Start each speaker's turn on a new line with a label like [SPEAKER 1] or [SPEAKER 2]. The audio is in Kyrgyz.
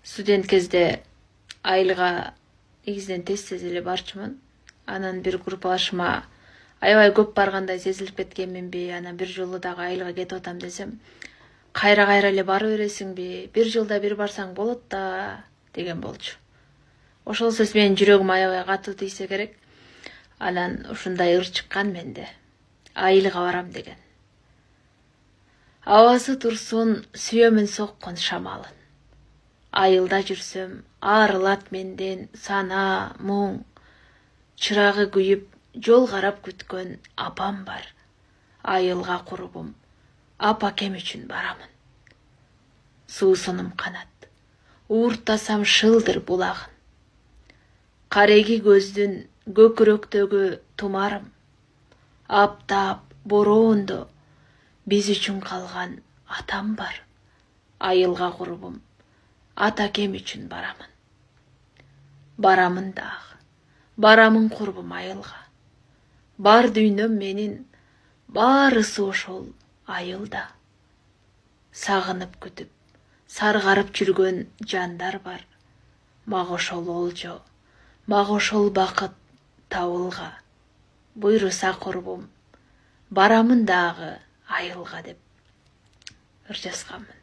[SPEAKER 1] Студент кезде айылга негизинен тез эле барчумун. Анан бир группалашыма аябай көп баргандай сезилип кеткенминби, анан бир жолу дагы айылга кетип атам десем, кайра эле бара бересиңби, бир жылда бир барсаң болот да деген болчу. Ошол сөз менин жүрөгүм аябай катуу тийсе керек. Анан ушундай ыр чыккан менде. Айылга барам деген. Абасы турсун, сүйөмүн соккон шамалын. Айылда жүрсөм, арылат менден сана, мұң. Чырагы күйүп, жол карап күткөн апам бар. Айылга курбум, апакем үчүн барамын. Суусунум канат, ууртасам шылдыр булагын. Кареги көздүн көкүрөктөгү тумарым. Аптап, бороондо биз үчүн калган атам бар. Айылга курбум, атакем үчүн барамын. Барамын дагы, барамын курбум айылга. Бар дүйнөм менин, баарысы ошол айылда. Сагынып күтүп, саргарып жүргөн жандар бар. Мага ошол олжо, мага ошол бакыт табылга. Буйруса курбум, барамын дагы айылга деп ыр жазганмын.